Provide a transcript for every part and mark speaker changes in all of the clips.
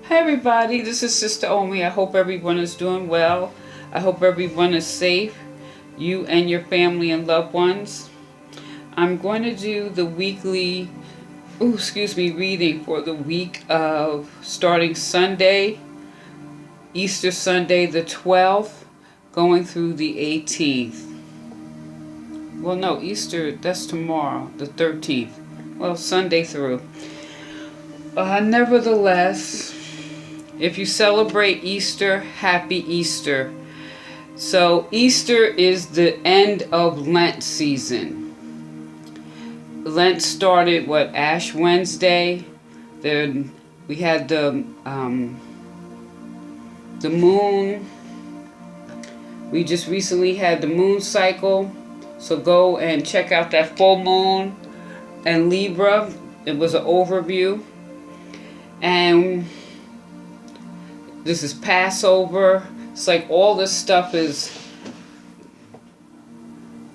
Speaker 1: Hi everybody, this is Sister Omi. I hope everyone is doing well. I hope everyone is safe, you and your family and loved ones. I'm going to do the weekly, reading for the week of starting Sunday, Easter Sunday the 12th, going through the 18th. Well, no, Easter, that's tomorrow, the 13th. Well, Sunday through. Nevertheless, if you celebrate Easter, happy Easter. So Easter is the end of Lent season. Lent started Ash Wednesday. Then we had the moon. We just recently had the moon cycle. So go and check out that full moon and Libra. It was an overview. And this is Passover. It's like all this stuff is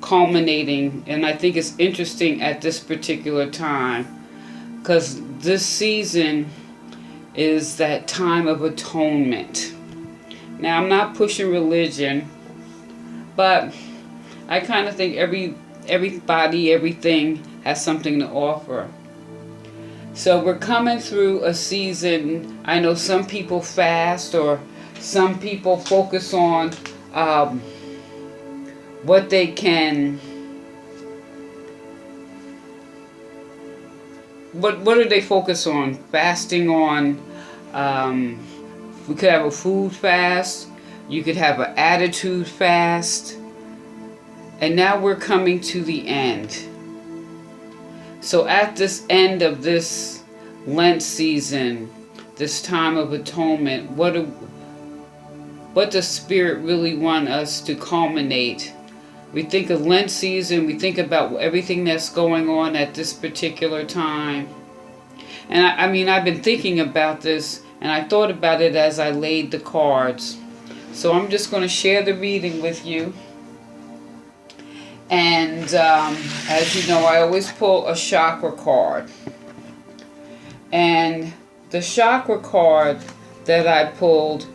Speaker 1: culminating, and I think it's interesting at this particular time because this season is that time of atonement. Now, I'm not pushing religion, but I kind of think everybody, everything has something to offer. So we're coming through a season. I know some people fast, or some people focus on what they can. What do they focus on? Fasting on. We could have a food fast. You could have an attitude fast. And now we're coming to the end. So at this end of this Lent season, this time of atonement, what does Spirit really want us to culminate? We think of Lent season, we think about everything that's going on at this particular time. And I mean, I've been thinking about this, and I thought about it as I laid the cards. So I'm just going to share the reading with you. And as you know, I always pull a chakra card. And the chakra card that I pulled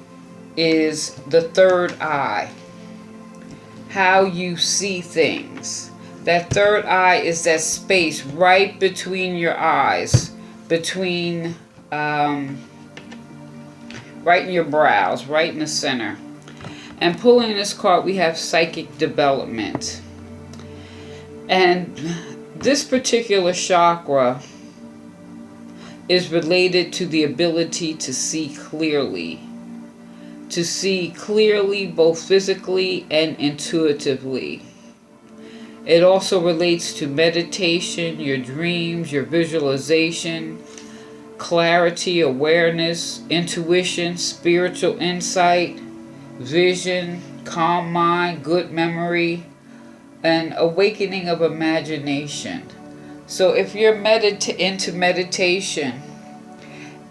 Speaker 1: is the third eye. How you see things. That third eye is that space right between your eyes. Between, right in your brows, right in the center. And pulling this card, we have psychic development. And this particular chakra is related to the ability to see clearly. To see clearly both physically and intuitively. It also relates to meditation, your dreams, your visualization, clarity, awareness, intuition, spiritual insight, vision, calm mind, good memory, an awakening of imagination. So if you're into meditation,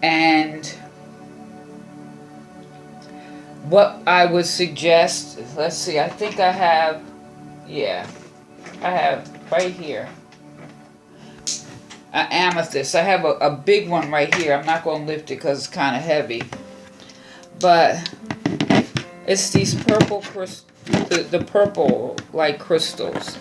Speaker 1: and what I would suggest, let's see, I think I have right here an amethyst. I have a big one right here. I'm not going to lift it because it's kind of heavy, but it's these purple crystals. The purple like crystals,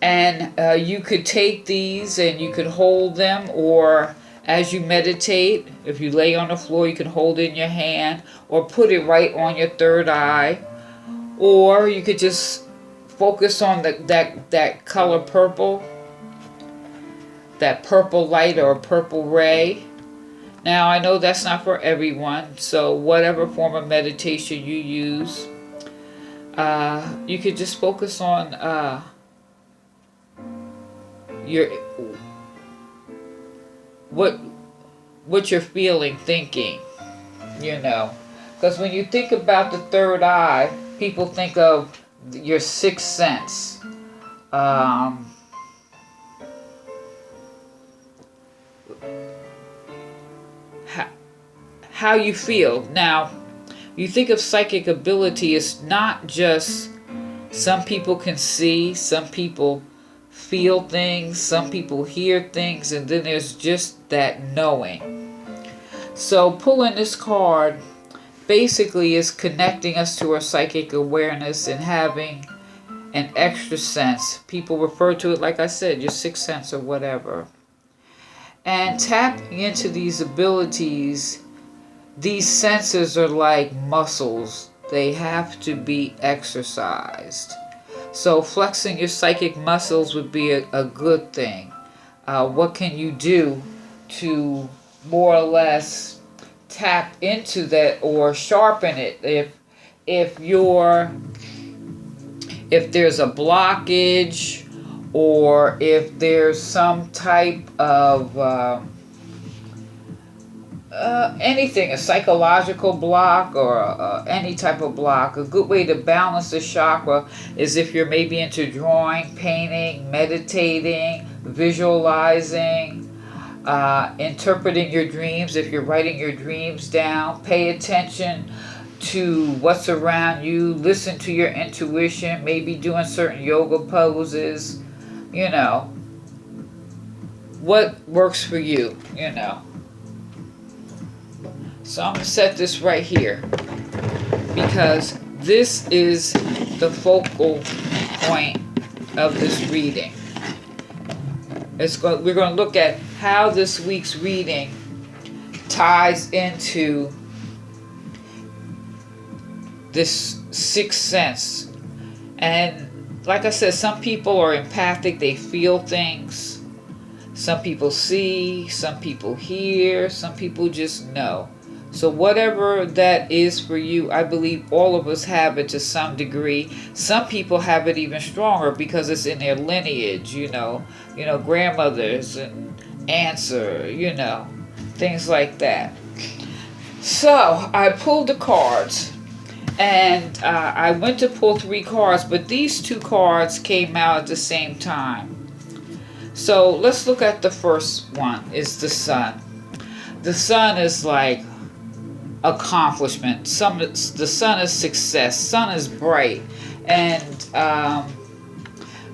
Speaker 1: and you could take these and you could hold them, or as you meditate, if you lay on the floor, you can hold it in your hand or put it right on your third eye, or you could just focus on that color purple, that purple light or purple ray. Now I know that's not for everyone, so whatever form of meditation you use, you could just focus on what you're feeling, thinking, because when you think about the third eye, people think of your sixth sense. How you feel. Now, you think of psychic ability, it's not just some people can see, some people feel things, some people hear things, and then there's just that knowing. So pulling this card basically is connecting us to our psychic awareness and having an extra sense. People refer to it, like I said, your sixth sense or whatever. And tapping into these abilities, these senses are like muscles. They have to be exercised. So flexing your psychic muscles would be a good thing. What can you do to more or less tap into that or sharpen it? If there's a blockage, or if there's some type of anything, a psychological block or any type of block, a good way to balance the chakra is if you're maybe into drawing, painting, meditating, visualizing, interpreting your dreams. If you're writing your dreams down, pay attention to what's around you, listen to your intuition, maybe doing certain yoga poses, what works for you, So I'm going to set this right here because this is the focal point of this reading. We're going to look at how this week's reading ties into this sixth sense. And like I said, some people are empathic, they feel things. Some people see, some people hear, some people just know. So whatever that is for you, I believe all of us have it to some degree. Some people have it even stronger because it's in their lineage, grandmothers and aunts, or, things like that. So I pulled the cards, and I went to pull 3 cards, but these 2 cards came out at the same time. So let's look at the first one, is the Sun. The Sun is like accomplishment. The Sun is success. Sun is bright. And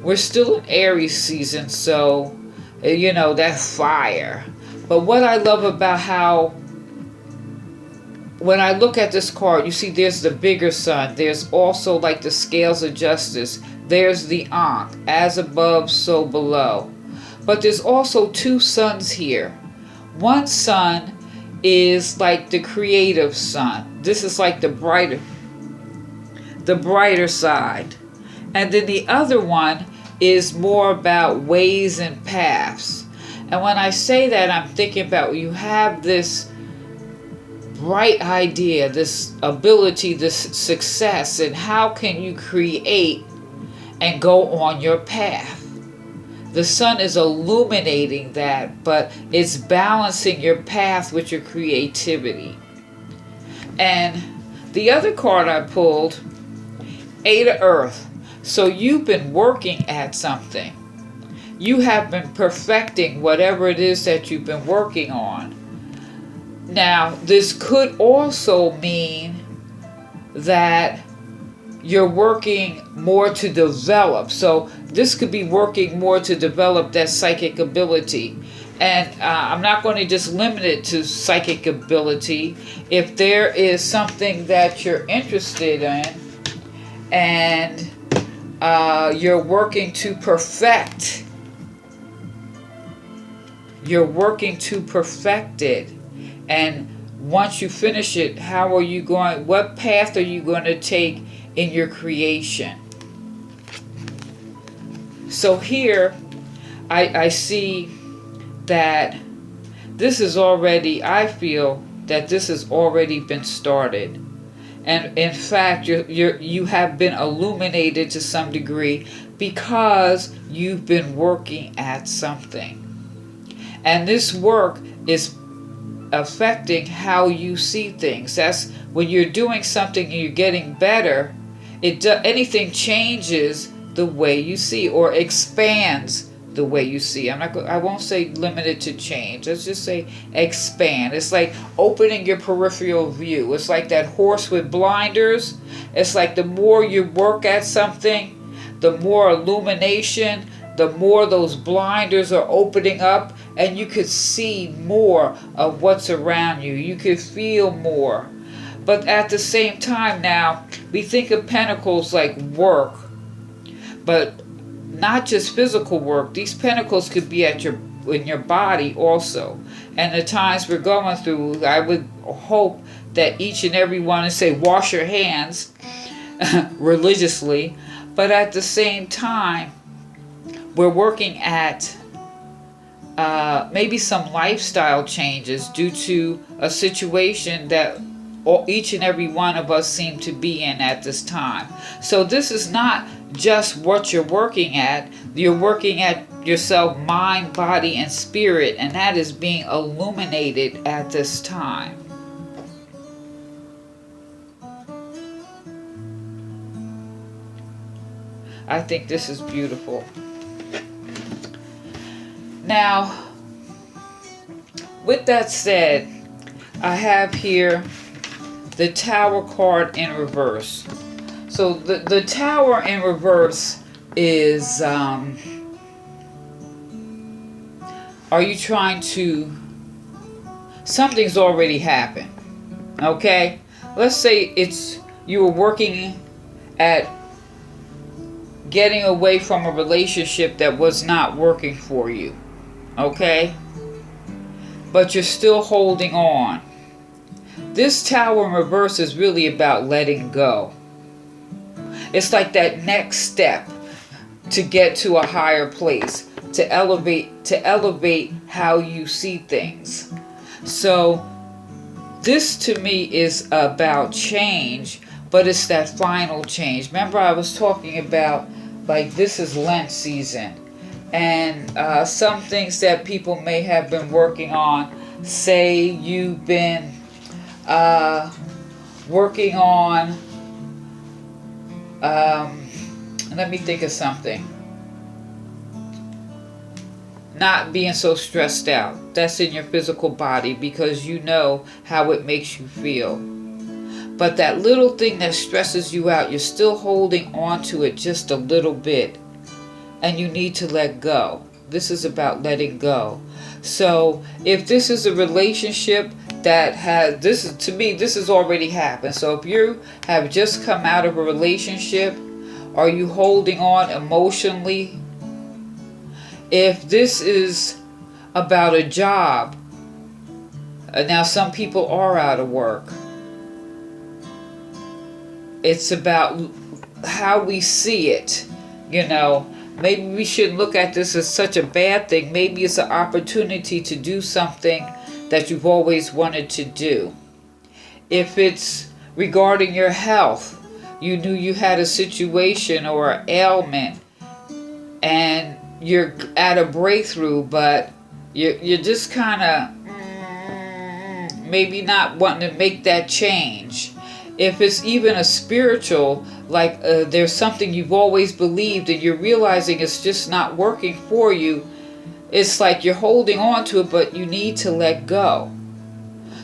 Speaker 1: we're still in Aries season, so, that fire. But what I love about how, when I look at this card, you see there's the bigger Sun. There's also like the scales of justice. There's the Ankh, as above, so below. But there's also 2 suns here. One sun is like the creative sun. This is like the brighter side. And then the other one is more about ways and paths. And when I say that, I'm thinking about you have this bright idea, this ability, this success, and how can you create and go on your path? The Sun is illuminating that, but it's balancing your path with your creativity. And the other card I pulled, 8 of Earth. So you've been working at something. You have been perfecting whatever it is that you've been working on. Now, this could also mean that you're working more to develop. So this could be working more to develop that psychic ability. And I'm not going to just limit it to psychic ability. If there is something that you're interested in and you're working to perfect, it. And once you finish it, what path are you going to take in your creation? So here, I see that this is already, I feel that this has already been started. And in fact, you have been illuminated to some degree because you've been working at something. And this work is affecting how you see things. That's when you're doing something and you're getting better, anything changes the way you see or expands the way you see. I won't say limited to change. Let's just say expand. It's like opening your peripheral view. It's like that horse with blinders. It's like the more you work at something, the more illumination, the more those blinders are opening up, and you could see more of what's around you. You could feel more. But at the same time now, we think of pentacles like work, but not just physical work. These pentacles could be in your body also. And the times we're going through, I would hope that each and every one would say, wash your hands religiously. But at the same time, we're working at maybe some lifestyle changes due to a situation that each and every one of us seem to be in at this time. So this is not just what you're working at. You're working at yourself, mind, body, and spirit, and that is being illuminated at this time. I think this is beautiful. Now, with that said, I have here the Tower card in reverse. So the Tower in reverse is, are you trying to, something's already happened, okay? Let's say you were working at getting away from a relationship that was not working for you, okay? But you're still holding on. This Tower in reverse is really about letting go. It's like that next step to get to a higher place, to elevate how you see things. So this to me is about change, but it's that final change. Remember I was talking about, like, this is Lent season, and some things that people may have been working on. Say you've been working on, let me think of something. Not being so stressed out. That's in your physical body because you know how it makes you feel. But that little thing that stresses you out, you're still holding on to it just a little bit. And you need to let go. This is about letting go. So if this is a relationship that has, to me, this has already happened. So if you have just come out of a relationship, are you holding on emotionally? If this is about a job, now some people are out of work. It's about how we see it, you know. Maybe we shouldn't look at this as such a bad thing. Maybe it's an opportunity to do something that you've always wanted to do. If it's regarding your health, you knew you had a situation or an ailment and you're at a breakthrough, but you're just kind of maybe not wanting to make that change. If it's even a spiritual, like there's something you've always believed and you're realizing it's just not working for you, it's like you're holding on to it, but you need to let go.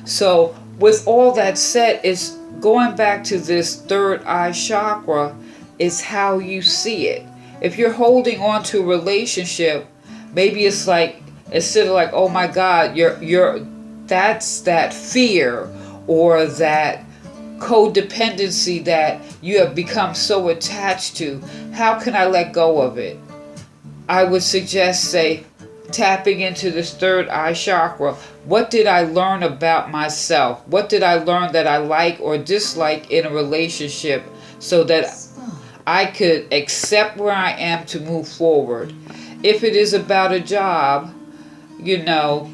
Speaker 1: So with all that said, it's going back to this third eye chakra, is how you see it. If you're holding on to a relationship, maybe it's like, instead of like, oh my God, that's that fear or that codependency that you have become so attached to. How can I let go of it? I would suggest, say, tapping into this third eye chakra. What did I learn about myself? What did I learn that I like or dislike in a relationship so that I could accept where I am to move forward? If it is about a job, you know,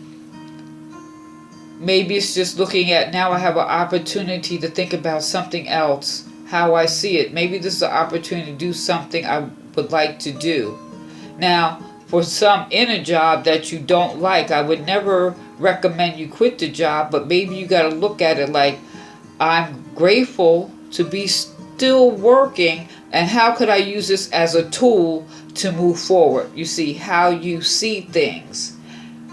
Speaker 1: maybe it's just looking at, now I have an opportunity to think about something else, how I see it. Maybe this is an opportunity to do something I would like to do. Now, for some in a job that you don't like, I would never recommend you quit the job, but maybe you got to look at it like, I'm grateful to be still working, and how could I use this as a tool to move forward? You see, how you see things.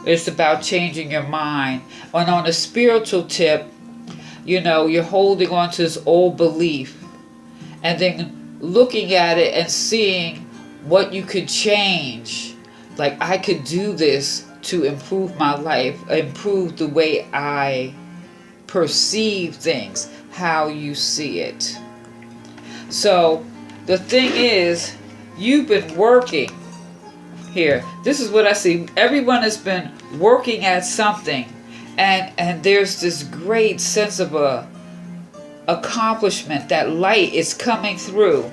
Speaker 1: It's about changing your mind. And on a spiritual tip, you know, you're holding on to this old belief and then looking at it and seeing what you could change. Like, I could do this to improve my life, improve the way I perceive things, how you see it. So the thing is, you've been working here. This is what I see. Everyone has been working at something, and there's this great sense of accomplishment. That light is coming through,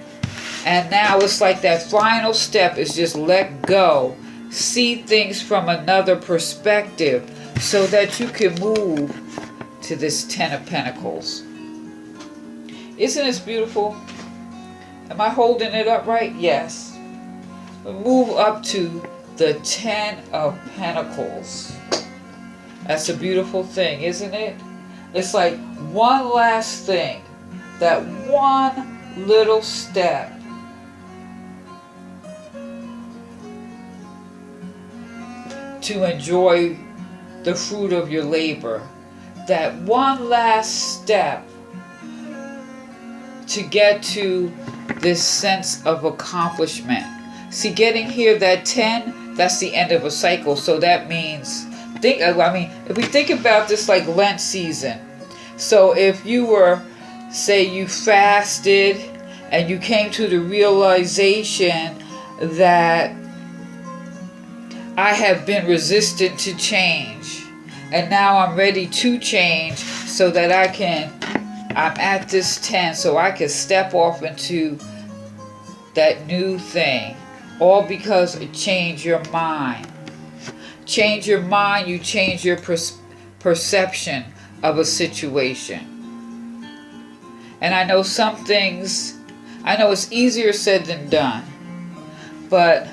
Speaker 1: and now it's like that final step is just let go, see things from another perspective, so that you can move to this Ten of Pentacles. Isn't this beautiful? Am I holding it up right? Yes. We move up to the Ten of Pentacles. That's a beautiful thing, isn't it? It's like one last thing, that one little step. To enjoy the fruit of your labor. That one last step to get to this sense of accomplishment. See, getting here, that 10, that's the end of a cycle. So that means, if we think about this like Lent season. So if you were, say you fasted and you came to the realization that I have been resistant to change, and now I'm ready to change so that I'm at this 10 so I can step off into that new thing. All because it changed your mind. Change your mind, you change your perception of a situation. And I know some things, I know it's easier said than done. But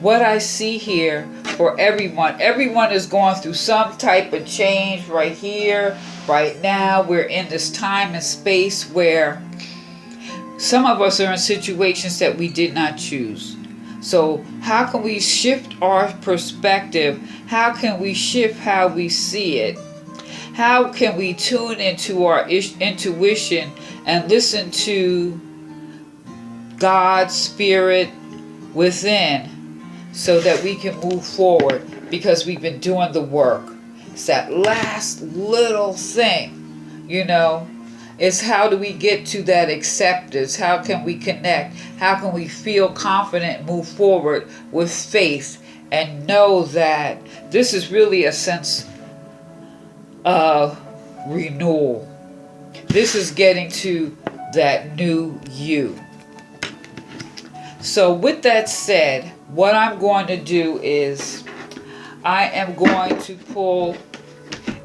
Speaker 1: what I see here for everyone is going through some type of change right here, right now. We're in this time and space where some of us are in situations that we did not choose. So how can we shift our perspective? How can we shift how we see it? How can we tune into our intuition and listen to God's Spirit within, so that we can move forward, because we've been doing the work. It's that last little thing, It's how do we get to that acceptance? How can we connect? How can we feel confident, move forward with faith, and know that this is really a sense of renewal. This is getting to that new you. So with that said, what I'm going to do is I am going to pull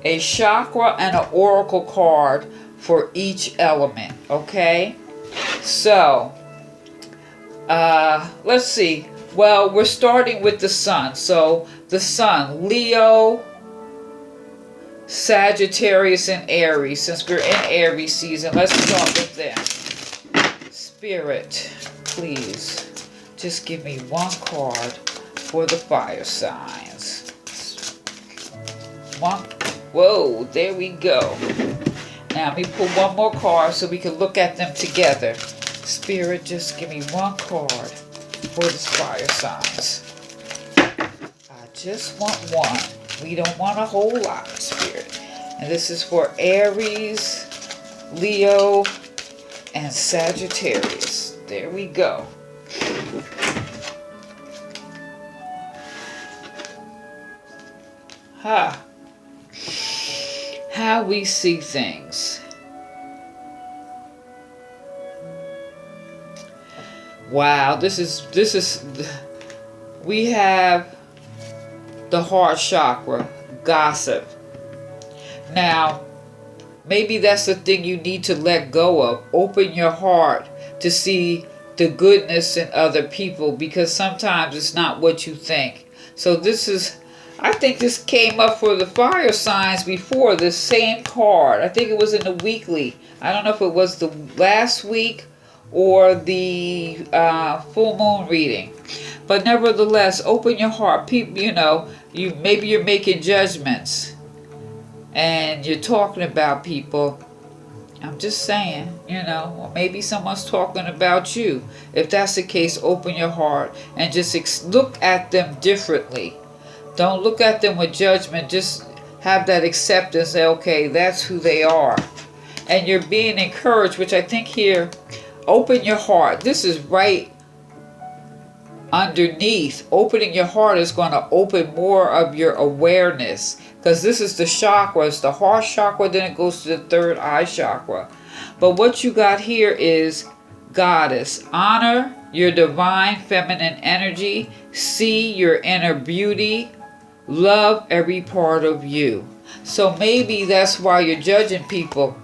Speaker 1: a chakra and an oracle card for each element, okay? So, let's see. Well, we're starting with the sun. So, the sun, Leo, Sagittarius, and Aries. Since we're in Aries season, let's start with them. Spirit, please. Just give me one card for the fire signs. One. Whoa, there we go. Now let me pull one more card so we can look at them together. Spirit, just give me one card for the fire signs. I just want one. We don't want a whole lot, Spirit. And this is for Aries, Leo, and Sagittarius. There we go. How we see things. Wow, this is we have the heart chakra, gossip. Now, maybe that's the thing you need to let go of. Open your heart to see the goodness in other people, because sometimes it's not what you think. So I think this came up for the fire signs before, this same card. I think it was in the weekly. I don't know if it was the last week or the full moon reading. But nevertheless, open your heart. People, maybe you're making judgments and you're talking about people. I'm just saying, or maybe someone's talking about you. If that's the case, open your heart and just look at them differently. Don't look at them with judgment. Just have that acceptance. Say, okay, that's who they are. And you're being encouraged, which I think here, open your heart. This is right underneath. Opening your heart is going to open more of your awareness, because this is the chakra. It's the heart chakra, then it goes to the third eye chakra. But what you got here is Goddess. Honor your divine feminine energy. See your inner beauty. Love every part of you. So maybe that's why you're judging people,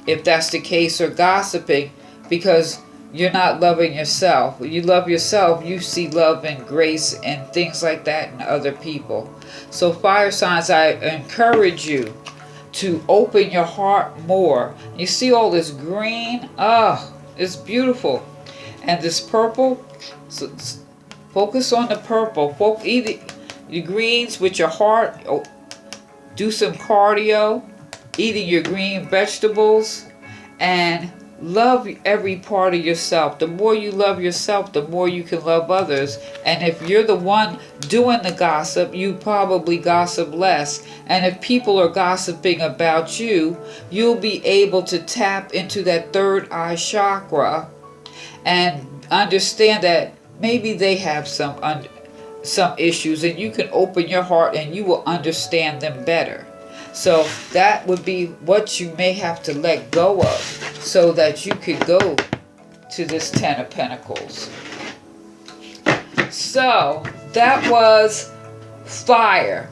Speaker 1: if that's the case, or gossiping, because you're not loving yourself. When you love yourself, you see love and grace and things like that in other people. So fire signs, I encourage you to open your heart more. You see all this green? Oh, it's beautiful. And this purple, so focus on the purple. Eat the greens with your heart. Oh, do some cardio, eating your green vegetables, and love every part of yourself. The more you love yourself, the more you can love others. And if you're the one doing the gossip, you probably gossip less. And if people are gossiping about you, you'll be able to tap into that third eye chakra and understand that maybe they have some issues, and you can open your heart and you will understand them better. So that would be what you may have to let go of, so that you could go to this Ten of Pentacles. So that was fire.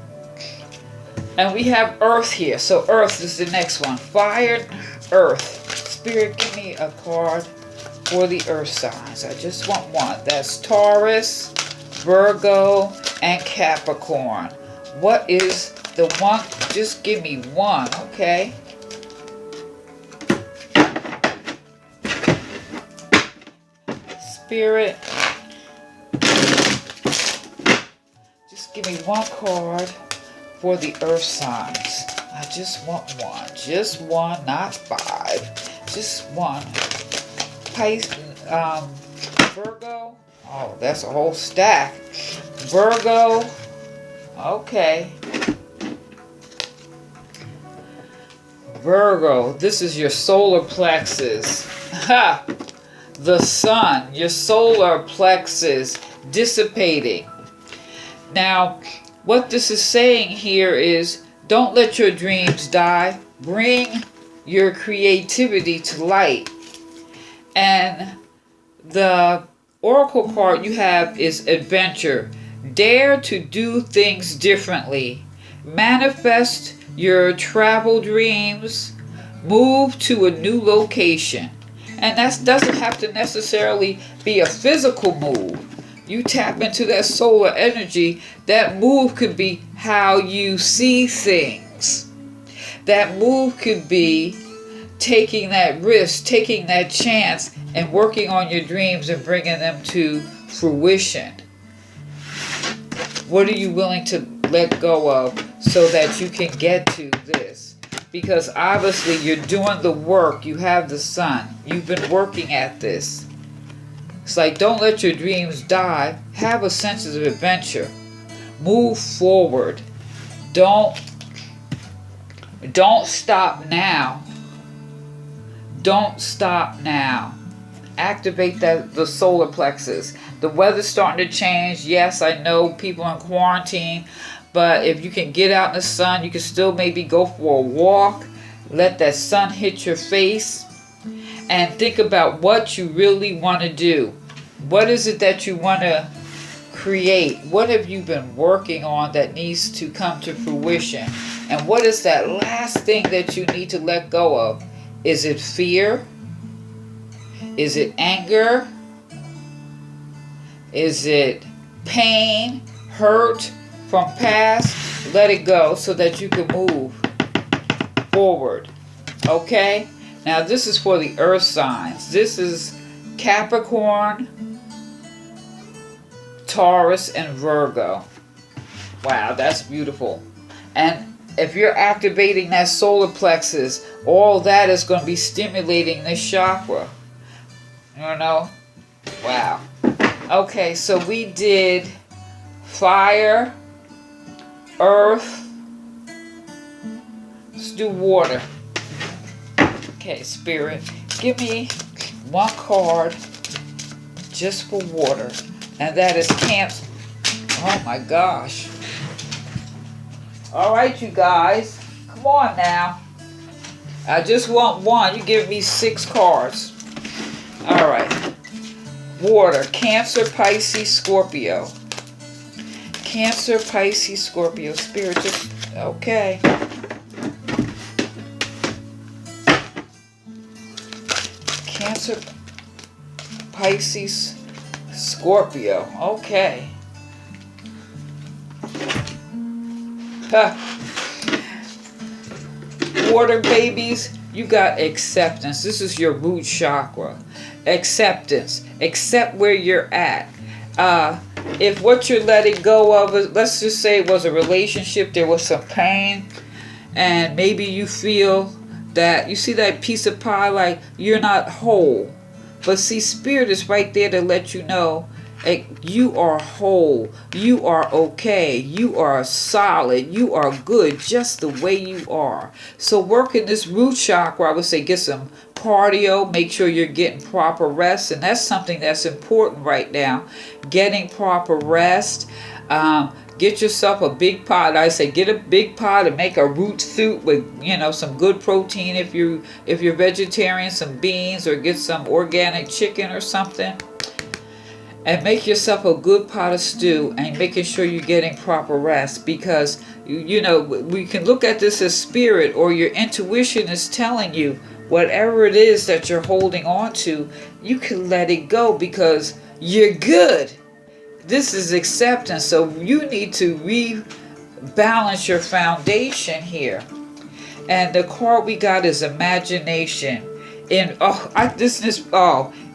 Speaker 1: And we have earth here. So earth is the next one. Fire, earth. Spirit, give me a card for the earth signs. I just want one. That's Taurus, Virgo, and Capricorn. What is the one? Just give me one, okay? Spirit, just give me one card for the earth signs. I just want one. Just one, not five. Just one. Virgo. Oh, that's a whole stack. Virgo. Okay. Virgo, this is your solar plexus. Ha! The sun, your solar plexus dissipating. Now, what this is saying here is, don't let your dreams die. Bring your creativity to light. And the oracle card you have is adventure. Dare to do things differently. Manifest your travel dreams. Move to a new location. And that doesn't have to necessarily be a physical move. You tap into that solar energy. That move could be how you see things. That move could be taking that risk, taking that chance, and working on your dreams and bringing them to fruition. What are you willing to let go of so that you can get to this? Because obviously you're doing the work. You have the sun. You've been working at this. It's like, don't let your dreams die. Have a sense of adventure. Move forward. Don't stop now. Don't stop now. Activate the solar plexus. The weather's starting to change. Yes, I know people in quarantine, but if you can get out in the sun, you can still maybe go for a walk. Let that sun hit your face and think about what you really want to do. What is it that you want to create? What have you been working on that needs to come to fruition? And what is that last thing that you need to let go of? Is it fear? Is it anger? Is it pain, hurt from past? Let it go so that you can move forward. Okay? Now this is for the earth signs. This is Capricorn, Taurus, and Virgo. Wow, that's beautiful. And if you're activating that solar plexus, all that is going to be stimulating this chakra. You know? Wow. Okay, so we did fire, earth. Let's do water. Okay, Spirit, give me one card just for water. And that is Cancer. Oh my gosh. All right, you guys. Come on now. I just want one. You give me 6 cards. All right. Water. Cancer, Pisces, Scorpio. Cancer, Pisces, Scorpio. Spirit, just... Okay. Cancer, Pisces, Scorpio. Okay. Water babies, you got acceptance. This is your root chakra. Acceptance. Accept where you're at. If what you're letting go of, let's just say it was a relationship, there was some pain, and maybe you feel that, you see that piece of pie, like you're not whole. But see, Spirit is right there to let you know, you are whole, you are okay, you are solid, you are good just the way you are. So work in this root chakra. I would say get some cardio, make sure you're getting proper rest, and that's something that's important right now, getting proper rest. Get yourself a big pot. I say get a big pot and make a root soup with, you know, some good protein if you're vegetarian, some beans, or get some organic chicken or something. And make yourself a good pot of stew, and making sure you're getting proper rest, because you know, we can look at this as spirit, or your intuition is telling you whatever it is that you're holding on to, you can let it go because you're good. This is acceptance. So you need to rebalance your foundation here. And the card we got is imagination.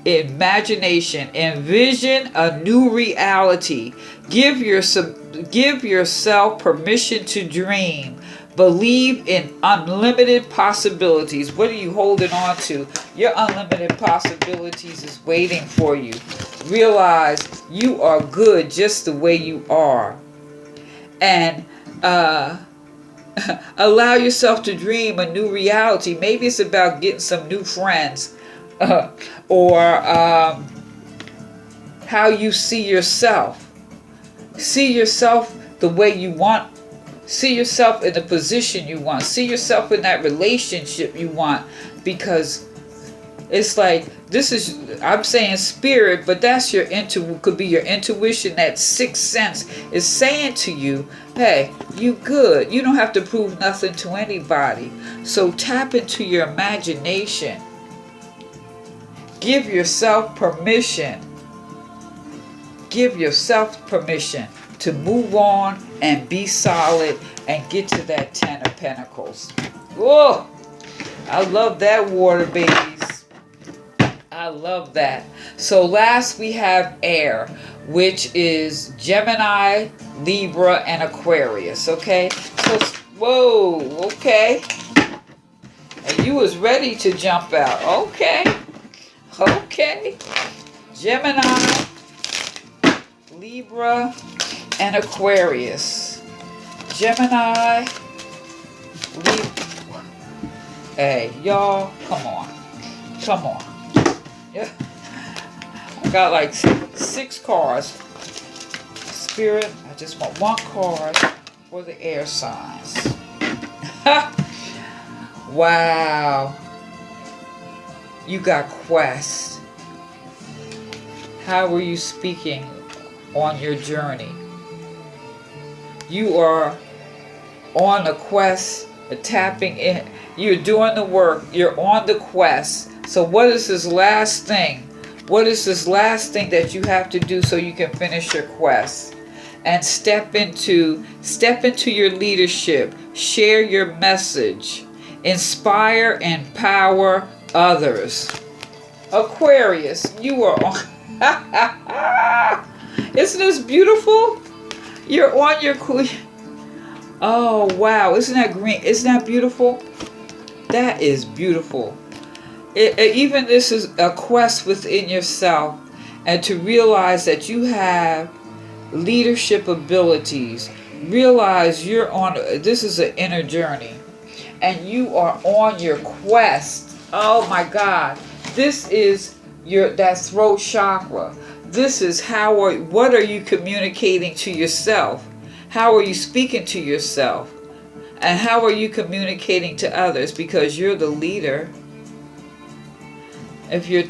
Speaker 1: Imagination. Envision a new reality. Give yourself permission to dream. Believe in unlimited possibilities. What are you holding on to? Your unlimited possibilities is waiting for you. Realize you are good just the way you are. And allow yourself to dream a new reality. Maybe it's about getting some new friends. Or how you see yourself. See yourself the way you want. See yourself in the position you want. See yourself in that relationship you want. Because it's like, this is, I'm saying spirit, but that's your could be your intuition. That sixth sense is saying to you, hey, you good. You don't have to prove nothing to anybody. So tap into your imagination. Give yourself permission. Give yourself permission to move on and be solid and get to that 10 of Pentacles. Whoa! I love that, water babies. I love that. So last we have air, which is Gemini, Libra, and Aquarius. Okay? So, whoa, okay. And you was ready to jump out. Okay. Okay. Gemini, Libra, and Aquarius. Gemini, Libra. Hey, y'all, come on. Come on. Yeah. I got like 6 cards. Spirit, I just want 1 card for the air signs. Wow. You got quest. How were you speaking on your journey? You are on a quest, tapping in. You're doing the work. You're on the quest. So what is this last thing? What is this last thing that you have to do so you can finish your quest? And step into your leadership. Share your message. Inspire, empower others. Aquarius, you are on. Isn't this beautiful? You're on your oh wow, isn't that green? Isn't that beautiful? That is beautiful. Even this is a quest within yourself, and to realize that you have leadership abilities.
Speaker 2: realize you're on, this is an inner journey, and you are on your quest. Oh my God. This is that throat chakra. This is what are you communicating to yourself? How are you speaking to yourself? And how are you communicating to others? Because you're the leader. If you're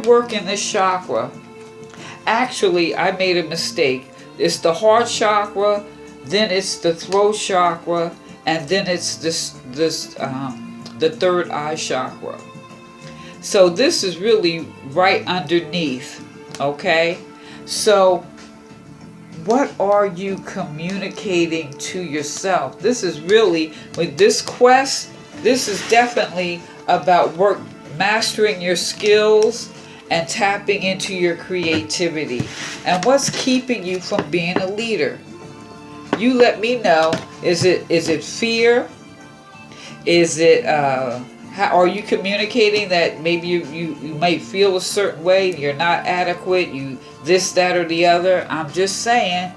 Speaker 2: working this chakra, actually, I made a mistake. It's the heart chakra, then it's the throat chakra, and then it's the third eye chakra. So this is really right underneath, okay? So what are you communicating to yourself? This is really, with this quest, this is definitely about mastering your skills and tapping into your creativity. And what's keeping you from being a leader? You let me know. Is it fear? Is it how are you communicating that maybe you might feel a certain way, you're not adequate, you this, that, or the other? I'm just saying,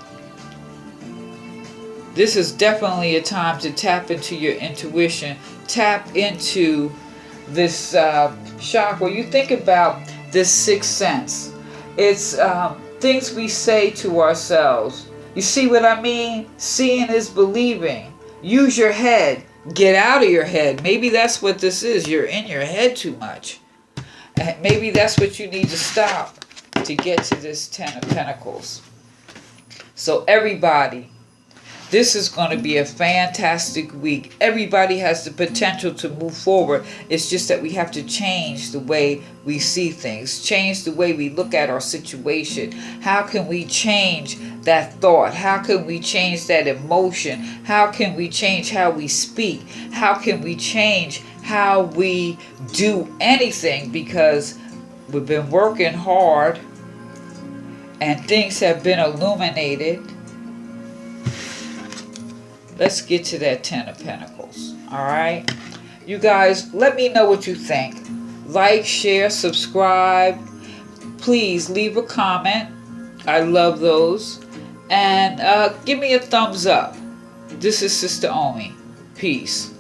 Speaker 2: this is definitely a time to tap into your intuition, tap into this chakra. You think about this sixth sense. It's things we say to ourselves. You see what I mean? Seeing is believing. Use your head. Get out of your head. Maybe that's what this is. You're in your head too much. And maybe that's what you need to stop to get to this 10 of Pentacles. So everybody, this is going to be a fantastic week. Everybody has the potential to move forward. It's just that we have to change the way we see things, change the way we look at our situation. How can we change that thought? How can we change that emotion? How can we change how we speak? How can we change how we do anything? Because we've been working hard and things have been illuminated. Let's get to that 10 of Pentacles. All right. You guys, let me know what you think. Like, share, subscribe. Please leave a comment. I love those. And give me a thumbs up. This is Sister Omi. Peace.